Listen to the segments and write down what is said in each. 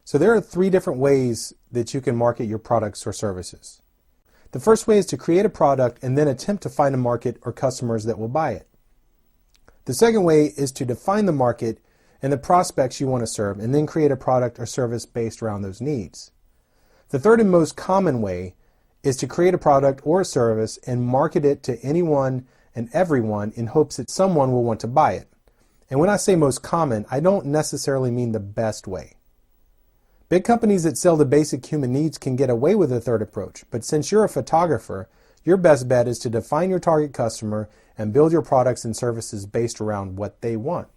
So there are 3 different ways that you can market your products or services. The first way is to create a product and then attempt to find a market or customers that will buy it. The second way is to define the market and the prospects you want to serve and then create a product or service based around those needs. The third and most common way is to create a product or a service and market it to anyone and everyone in hopes that someone will want to buy it. And when I say most common, I don't necessarily mean the best way. Big companies that sell the basic human needs can get away with a third approach, but since you're a photographer, your best bet is to define your target customer and build your products and services based around what they want.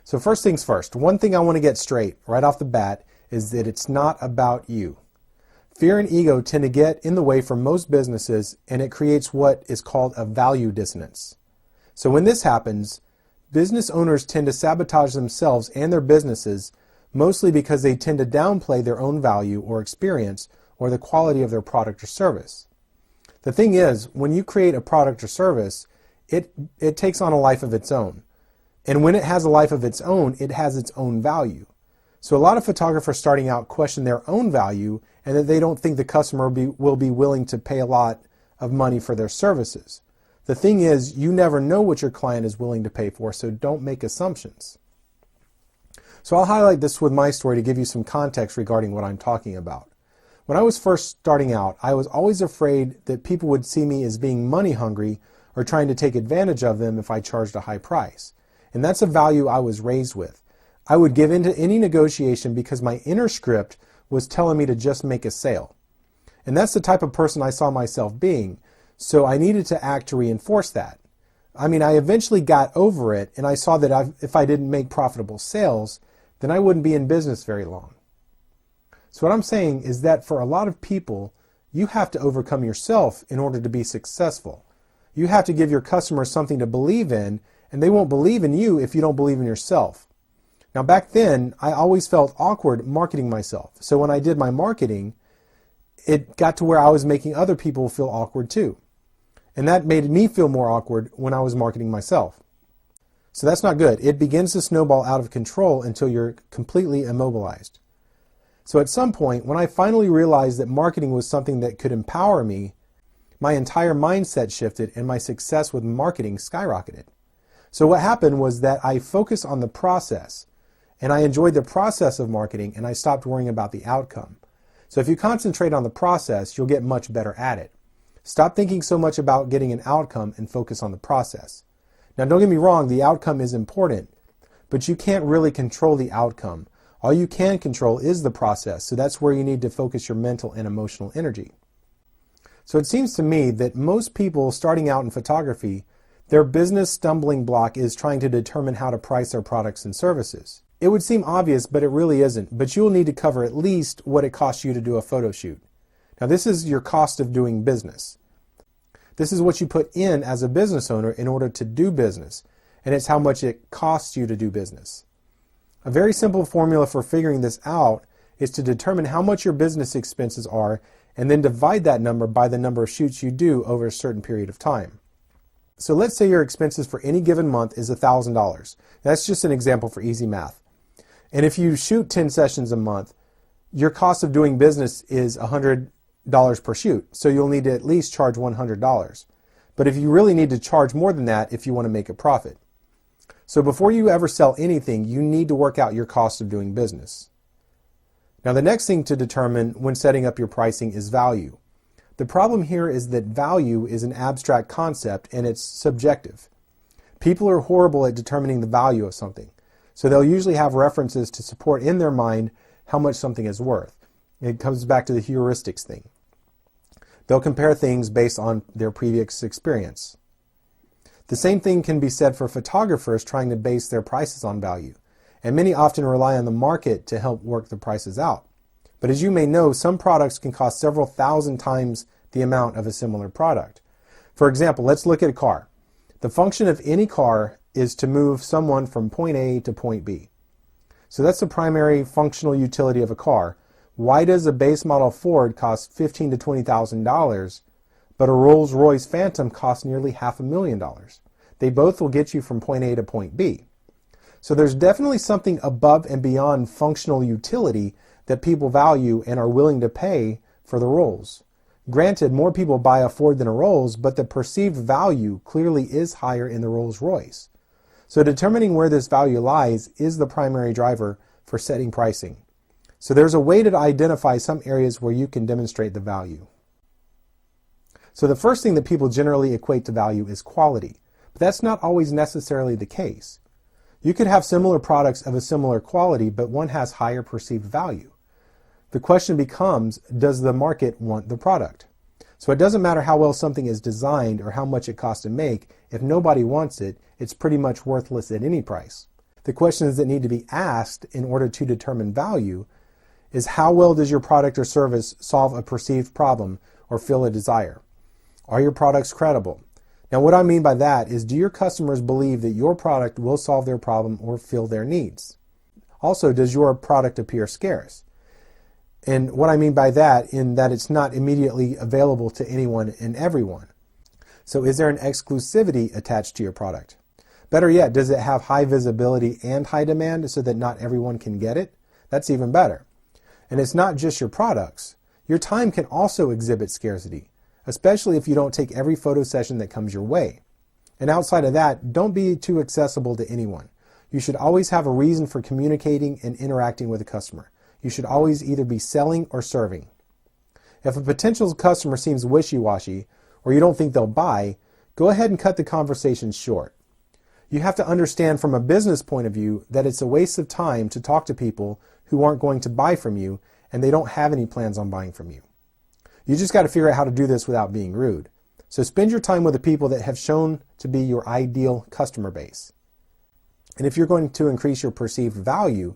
So first things first, one thing I want to get straight right off the bat is that it's not about you. Fear and ego tend to get in the way for most businesses, and it creates what is called a value dissonance. So when this happens, business owners tend to sabotage themselves and their businesses, mostly because they tend to downplay their own value or experience or the quality of their product or service. The thing is, when you create a product or service, it takes on a life of its own. And when it has a life of its own, it has its own value. So a lot of photographers starting out question their own value and that they don't think the customer will be willing to pay a lot of money for their services. The thing is, you never know what your client is willing to pay for, so don't make assumptions. So I'll highlight this with my story to give you some context regarding what I'm talking about. When I was first starting out, I was always afraid that people would see me as being money hungry or trying to take advantage of them if I charged a high price. And that's a value I was raised with. I would give in to any negotiation because my inner script was telling me to just make a sale. And that's the type of person I saw myself being, so I needed to act to reinforce that. I mean, I eventually got over it, and I saw that if I didn't make profitable sales, then I wouldn't be in business very long. So what I'm saying is that for a lot of people, you have to overcome yourself in order to be successful. You have to give your customers something to believe in, and they won't believe in you if you don't believe in yourself. Now back then, I always felt awkward marketing myself. So when I did my marketing, it got to where I was making other people feel awkward too. And that made me feel more awkward when I was marketing myself. So that's not good. It begins to snowball out of control until you're completely immobilized. So at some point, when I finally realized that marketing was something that could empower me, my entire mindset shifted and my success with marketing skyrocketed. So what happened was that I focused on the process, and I enjoyed the process of marketing, and I stopped worrying about the outcome. So if you concentrate on the process, you'll get much better at it. Stop thinking so much about getting an outcome and focus on the process. Now don't get me wrong, the outcome is important, but you can't really control the outcome. All you can control is the process, so that's where you need to focus your mental and emotional energy. So it seems to me that most people starting out in photography, their business stumbling block is trying to determine how to price their products and services. It would seem obvious, but it really isn't. But you will need to cover at least what it costs you to do a photo shoot. Now this is your cost of doing business. This is what you put in as a business owner in order to do business, and it's how much it costs you to do business. A very simple formula for figuring this out is to determine how much your business expenses are and then divide that number by the number of shoots you do over a certain period of time. So let's say your expenses for any given month is $1,000. That's just an example for easy math. And if you shoot 10 sessions a month, your cost of doing business is $100 per shoot. So you'll need to at least charge $100. But if you really need to charge more than that if you want to make a profit. So before you ever sell anything, you need to work out your cost of doing business. Now the next thing to determine when setting up your pricing is value. The problem here is that value is an abstract concept and it's subjective. People are horrible at determining the value of something. So they'll usually have references to support in their mind how much something is worth. It comes back to the heuristics thing. They'll compare things based on their previous experience. The same thing can be said for photographers trying to base their prices on value. And many often rely on the market to help work the prices out. But as you may know, some products can cost several thousand times the amount of a similar product. For example, let's look at a car. The function of any car is to move someone from point A to point B. So that's the primary functional utility of a car. Why does a base model Ford cost $15,000 to $20,000, but a Rolls-Royce Phantom costs nearly $500,000? They both will get you from point A to point B. So there's definitely something above and beyond functional utility that people value and are willing to pay for the roles. Granted, more people buy a Ford than a Rolls, but the perceived value clearly is higher in the Rolls-Royce. So determining where this value lies is the primary driver for setting pricing. So there's a way to identify some areas where you can demonstrate the value. So the first thing that people generally equate to value is quality, but that's not always necessarily the case. You could have similar products of a similar quality, but one has higher perceived value. The question becomes, does the market want the product? So it doesn't matter how well something is designed or how much it costs to make. If nobody wants it, it's pretty much worthless at any price. The questions that need to be asked in order to determine value is, how well does your product or service solve a perceived problem or fill a desire? Are your products credible? Now, what I mean by that is, do your customers believe that your product will solve their problem or fill their needs? Also, does your product appear scarce? And what I mean by that, in that it's not immediately available to anyone and everyone. So is there an exclusivity attached to your product? Better yet, does it have high visibility and high demand so that not everyone can get it? That's even better. And it's not just your products. Your time can also exhibit scarcity, especially if you don't take every photo session that comes your way. And outside of that, don't be too accessible to anyone. You should always have a reason for communicating and interacting with a customer. You should always either be selling or serving. If a potential customer seems wishy-washy or you don't think they'll buy, go ahead and cut the conversation short. You have to understand from a business point of view that it's a waste of time to talk to people who aren't going to buy from you and they don't have any plans on buying from you. You just got to figure out how to do this without being rude. So spend your time with the people that have shown to be your ideal customer base. And if you're going to increase your perceived value,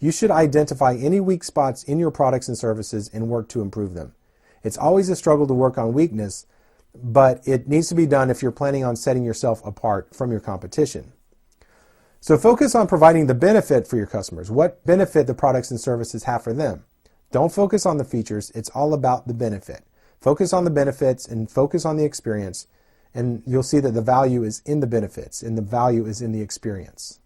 you should identify any weak spots in your products and services and work to improve them. It's always a struggle to work on weakness, but it needs to be done if you're planning on setting yourself apart from your competition. So focus on providing the benefit for your customers. What benefit the products and services have for them. Don't focus on the features. It's all about the benefit. Focus on the benefits and focus on the experience, and you'll see that the value is in the benefits and the value is in the experience.